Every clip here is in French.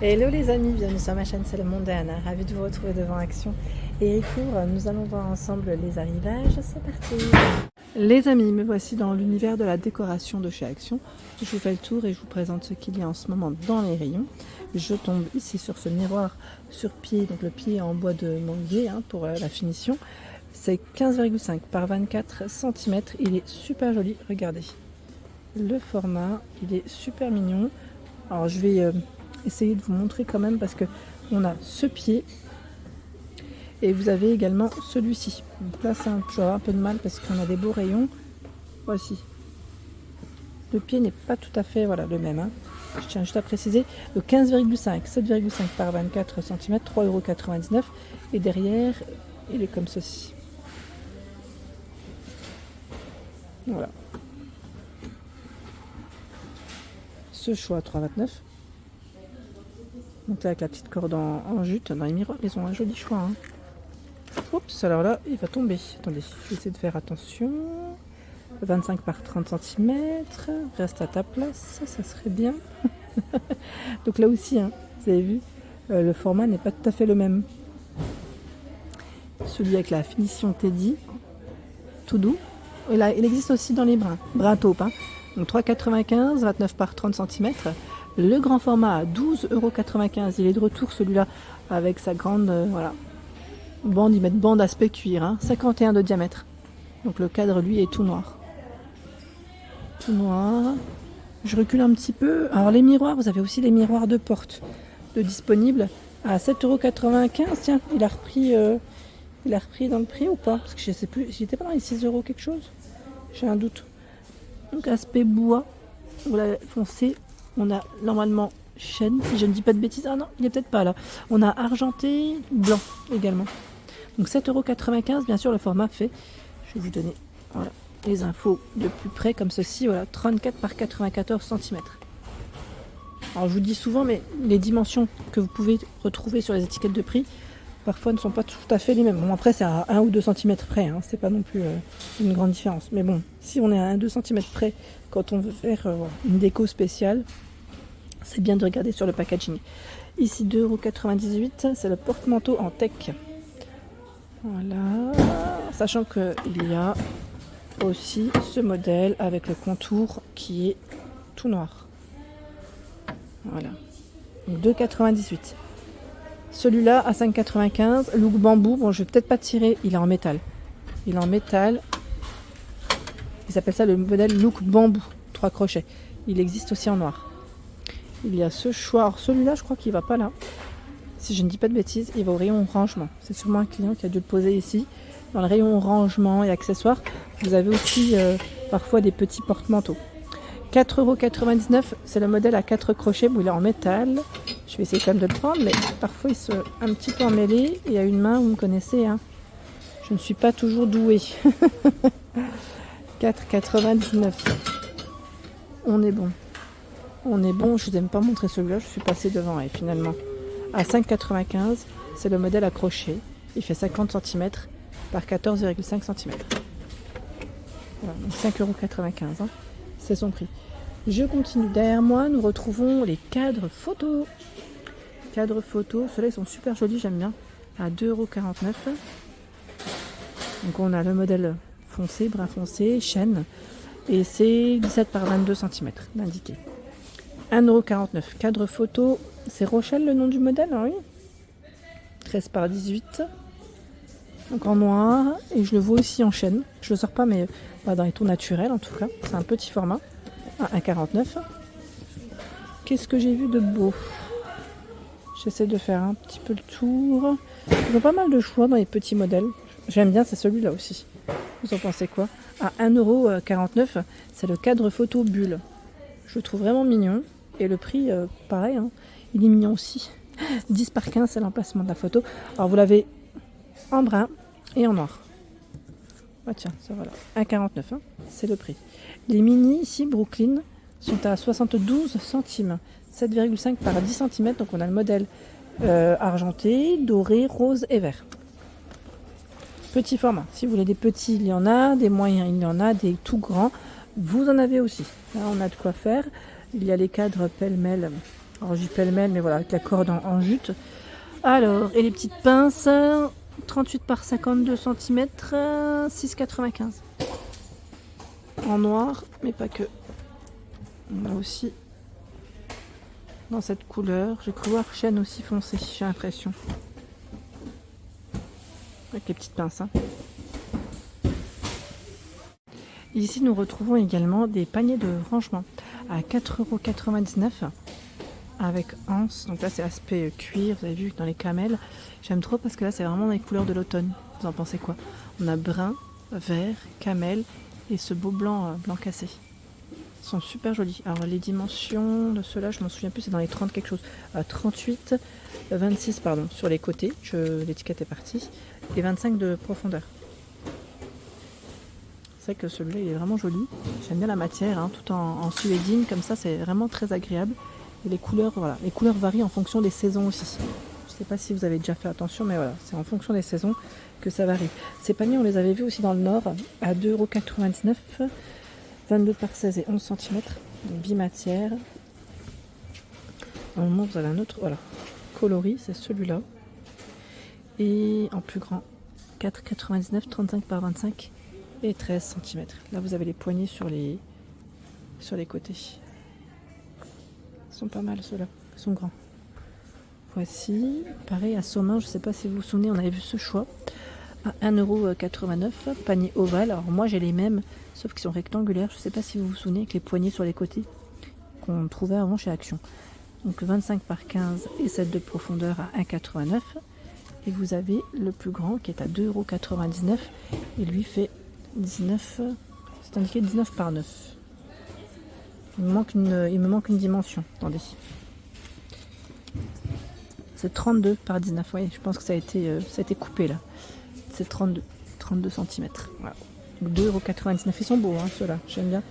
Hello les amis, bienvenue sur ma chaîne, c'est le monde d'Anna. Ravie de vous retrouver devant Action et Ricourt. Nous allons voir ensemble les arrivages, c'est parti. Les amis, me voici dans l'univers de la décoration de chez Action. Je vous fais le tour et je vous présente ce qu'il y a en ce moment dans les rayons. Je tombe ici sur ce miroir sur pied, donc le pied en bois de manguier pour la finition. C'est 15,5 par 24 cm, il est super joli, regardez. Le format, il est super mignon. Alors je vais essayer de vous montrer quand même parce que on a ce pied et vous avez également celui-ci. Donc là c'est un peu de mal parce qu'on a des beaux rayons. Voici. Le pied n'est pas tout à fait le même. Je tiens juste à préciser. Le 15,5, 7,5 par 24 cm, 3,99 €. Et derrière, il est comme ceci. Voilà. Ce choix 3,29 €. Donc là avec la petite corde en jute dans les miroirs, ils ont un joli choix. Oups, alors là il va tomber. Attendez, je vais essayer de faire attention. 25 par 30 cm. Reste à ta place, ça serait bien. Donc là aussi, vous avez vu, le format n'est pas tout à fait le même. Celui avec la finition Teddy, tout doux. Et là, il existe aussi dans les brun taupe. Donc 3,95 €, 29 par 30 cm. Le grand format à 12,95 €. Il est de retour celui-là avec sa grande bande. Ils mettent bande aspect cuir, 51 de diamètre. Donc le cadre lui est tout noir. Tout noir. Je recule un petit peu. Alors les miroirs, vous avez aussi les miroirs de porte de disponibles à 7,95 €. Tiens, il a repris dans le prix ou pas? Parce que je sais plus, j'étais pas dans les 6 € quelque chose. J'ai un doute. Donc aspect bois, voilà, foncé. On a normalement chêne, si je ne dis pas de bêtises. Ah non, il est peut-être pas là. On a argenté, blanc également. Donc 7,95 €, bien sûr, le format fait. Je vais vous donner les infos de plus près, comme ceci. Voilà, 34 par 94 cm. Alors je vous dis souvent, mais les dimensions que vous pouvez retrouver sur les étiquettes de prix, parfois ne sont pas tout à fait les mêmes. Bon, après, c'est à 1 ou 2 cm près, c'est pas non plus une grande différence. Mais bon, si on est à 1-2 cm près, quand on veut faire une déco spéciale, c'est bien de regarder sur le packaging. Ici, 2,98 €, c'est le porte-manteau en tech. Voilà. Sachant qu'il y a aussi ce modèle avec le contour qui est tout noir. Voilà. Donc 2,98 €. Celui-là à 5,95 €, look bambou. Bon, je vais peut-être pas tirer, il est en métal. Il est en métal. Ils appellent ça le modèle look bambou, 3 crochets. Il existe aussi en noir. Il y a ce choix. Alors celui-là, je crois qu'il va pas là. Si je ne dis pas de bêtises, il va au rayon rangement. C'est sûrement un client qui a dû le poser ici. Dans le rayon rangement et accessoires, vous avez aussi parfois des petits porte-manteaux. 4,99 €, c'est le modèle à 4 crochets. Bon, il est en métal. Je vais essayer quand même de le prendre, mais parfois il se un petit peu emmêlé. Et à une main, vous me connaissez, je ne suis pas toujours douée. 4,99 €. On est bon. On est bon. Je vous ai même pas montré celui-là. Je suis passée devant et finalement. À 5,95 €, c'est le modèle à crochet. Il fait 50 cm par 14,5 cm. Voilà, donc 5,95 €, c'est son prix. Je continue. Derrière moi, nous retrouvons les cadres photos. Cadres photos, ceux-là ils sont super jolis, j'aime bien. À 2,49 €. Donc on a le modèle foncé, brun foncé, chêne. Et c'est 17 par 22 cm d'indiqué. 1,49 €. Cadre photo, c'est Rochelle le nom du modèle, oui. 13 par 18. Donc en noir. Et je le vois aussi en chêne. Je le sors pas, mais dans les tons naturels en tout cas. C'est un petit format. À 1,49 €. Qu'est-ce que j'ai vu de beau? J'essaie de faire un petit peu le tour. Ils ont pas mal de choix dans les petits modèles. J'aime bien, c'est celui-là aussi. Vous en pensez quoi? À 1,49 €, c'est le cadre photo bulle. Je le trouve vraiment mignon. Et le prix, pareil, il est mignon aussi. 10 par 15, c'est l'emplacement de la photo. Alors vous l'avez en brun et en noir. Ah tiens, ça voilà. 1,49 €, c'est le prix. Les mini ici, Brooklyn, sont à 72 centimes. 7,5 par 10 cm. Donc on a le modèle argenté, doré, rose et vert. Petit format. Si vous voulez des petits, il y en a. Des moyens, il y en a. Des tout grands, vous en avez aussi. Là, on a de quoi faire. Il y a les cadres pêle-mêle Alors j'y pêle-mêle, mais voilà, avec la corde en jute. Alors, et les petites pinces, 38 par 52 cm, 6,95. En noir, mais pas que. On a aussi dans cette couleur. J'ai cru voir chêne aussi foncé, j'ai l'impression. Avec les petites pinces. Hein. Ici, nous retrouvons également des paniers de rangement à 4,99 € avec anse. Donc là, c'est aspect cuir, vous avez vu, dans les camels. J'aime trop parce que là, c'est vraiment dans les couleurs de l'automne. Vous en pensez quoi? On a brun, vert, camel et ce beau blanc, blanc cassé. Ils sont super jolis. Alors, les dimensions de ceux-là, je m'en souviens plus, c'est dans les 30 quelque chose. 38, 26, pardon, sur les côtés. L'étiquette est partie. Et 25 de profondeur. C'est vrai que celui-là il est vraiment joli. J'aime bien la matière, hein, tout en suédine comme ça, c'est vraiment très agréable. Et les couleurs, voilà, les couleurs varient en fonction des saisons aussi. Je ne sais pas si vous avez déjà fait attention, mais voilà, c'est en fonction des saisons que ça varie. Ces paniers, on les avait vus aussi dans le Nord à 2,99 €, 22 par 16 et 11 cm, bimatière. Au moment vous avez un autre, voilà, coloris, c'est celui-là. Et en plus grand, 4,99 €, 35 par 25 et 13 cm. Là, vous avez les poignées sur les côtés. Ils sont pas mal ceux-là, ils sont grands. Voici, pareil à Somain, je ne sais pas si vous vous souvenez, on avait vu ce choix à 1,89 €, panier ovale. Alors moi j'ai les mêmes, sauf qu'ils sont rectangulaires. Je ne sais pas si vous vous souvenez, avec les poignées sur les côtés qu'on trouvait avant chez Action. Donc 25 par 15 et 7 de profondeur à 1,89 €. Et vous avez le plus grand qui est à 2,99 € et lui fait 19, c'est indiqué 19 par 9. Il me manque une dimension. Attendez. C'est 32 par 19. Oui, je pense que ça a été coupé là. C'est 32 cm. Voilà. 2,99 €. Ils sont beaux, hein, ceux-là. J'aime bien.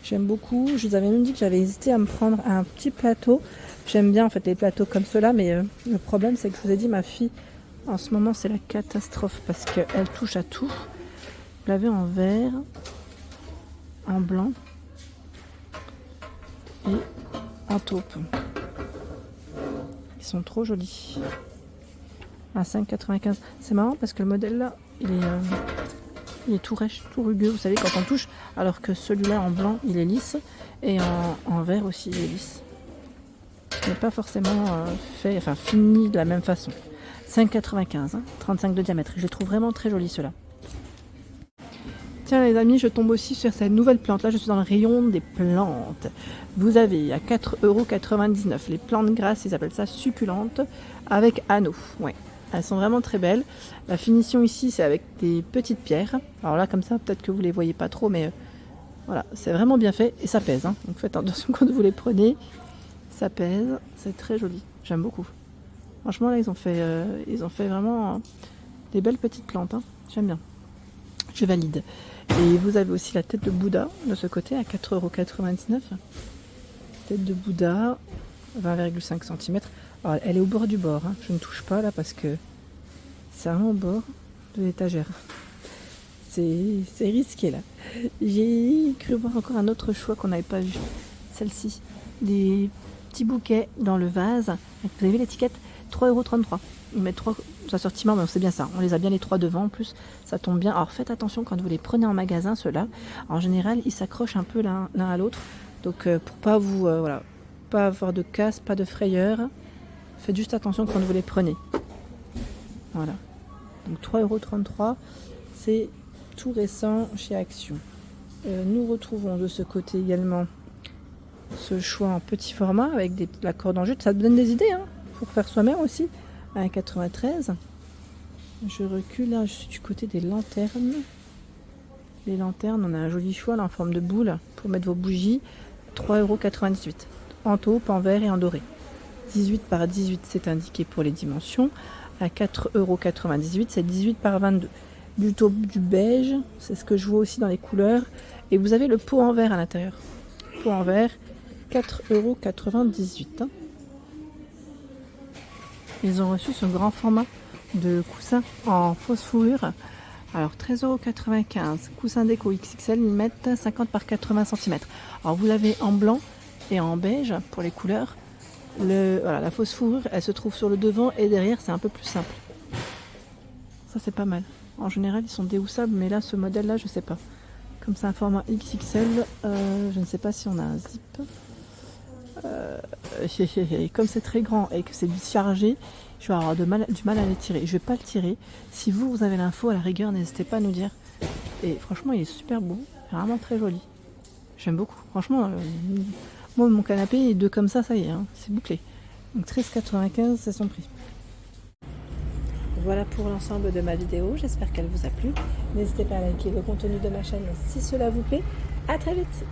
J'aime beaucoup. Je vous avais même dit que j'avais hésité à me prendre un petit plateau. J'aime bien en fait les plateaux comme ceux-là, mais le problème c'est que je vous ai dit, ma fille, en ce moment, c'est la catastrophe parce qu'elle touche à tout. Vous l'avez en vert, en blanc et en taupe. Ils sont trop jolis. À 5,95 €. C'est marrant parce que le modèle là, il est tout rêche, tout rugueux. Vous savez quand on touche, alors que celui-là en blanc, il est lisse et en vert aussi, il est lisse. Il n'est pas forcément fini de la même façon. 5,95 €, hein, 35 de diamètre. Je les trouve vraiment très jolis ceux-là. Tiens les amis, je tombe aussi sur cette nouvelle plante. Là, je suis dans le rayon des plantes. Vous avez à 4,99 € les plantes grasses, ils appellent ça succulentes, avec anneaux. Ouais, elles sont vraiment très belles. La finition ici, c'est avec des petites pierres. Alors là, comme ça, peut-être que vous les voyez pas trop, mais voilà, c'est vraiment bien fait et ça pèse. Hein. Donc faites attention quand vous les prenez. Ça pèse, c'est très joli. J'aime beaucoup. Franchement, là, ils ont fait vraiment des belles petites plantes. Hein. J'aime bien. Je valide. Et vous avez aussi la tête de Bouddha de ce côté à 4,99 €. Tête de Bouddha, 20,5 cm. Alors, elle est au bord du bord. Hein. Je ne touche pas là parce que c'est vraiment au bord de l'étagère. C'est risqué là. J'ai cru voir encore un autre choix qu'on n'avait pas vu. Celle-ci. Des petits bouquets dans le vase. Vous avez vu l'étiquette 3,33 €. Ils mettent 3 assortiments, mais c'est bien ça. On les a bien les 3 devant en plus. Ça tombe bien. Alors faites attention quand vous les prenez en magasin, ceux-là. En général, ils s'accrochent un peu l'un à l'autre. Donc pour pas pas avoir de casse, pas de frayeur, faites juste attention quand vous les prenez. Voilà. Donc 3,33 €. C'est tout récent chez Action. Nous retrouvons de ce côté également ce choix en petit format avec la corde en jute. Ça te donne des idées, hein, pour faire soi-même aussi. À 1,93 €. Je recule là, je suis du côté des lanternes. Les lanternes, on a un joli choix là, en forme de boule pour mettre vos bougies. 3,98 €. En taupe, en vert et en doré. 18 par 18, c'est indiqué pour les dimensions. À 4,98 €, c'est 18 par 22. Du taupe, du beige, c'est ce que je vois aussi dans les couleurs. Et vous avez le pot en verre à l'intérieur. Pot en verre, 4,98 €. Ils ont reçu ce grand format de coussin en fausse fourrure. Alors 13,95 €. Coussin déco XXL, ils mettent 50 par 80 cm. Alors vous l'avez en blanc et en beige pour les couleurs. Voilà, la fausse fourrure, elle se trouve sur le devant et derrière, c'est un peu plus simple. Ça, c'est pas mal. En général, ils sont déhoussables, mais là, ce modèle-là, je sais pas. Comme c'est un format XXL, je ne sais pas si on a un zip. Comme c'est très grand et que c'est chargé, je vais avoir du mal à les tirer. Je vais pas le tirer. Si vous avez l'info, à la rigueur, n'hésitez pas à nous dire. Et franchement, il est super beau, vraiment très joli. J'aime beaucoup. Franchement, moi, mon canapé, deux comme ça y est, hein, c'est bouclé. Donc 13,95, c'est son prix. Voilà pour l'ensemble de ma vidéo. J'espère qu'elle vous a plu. N'hésitez pas à liker le contenu de ma chaîne si cela vous plaît. À très vite.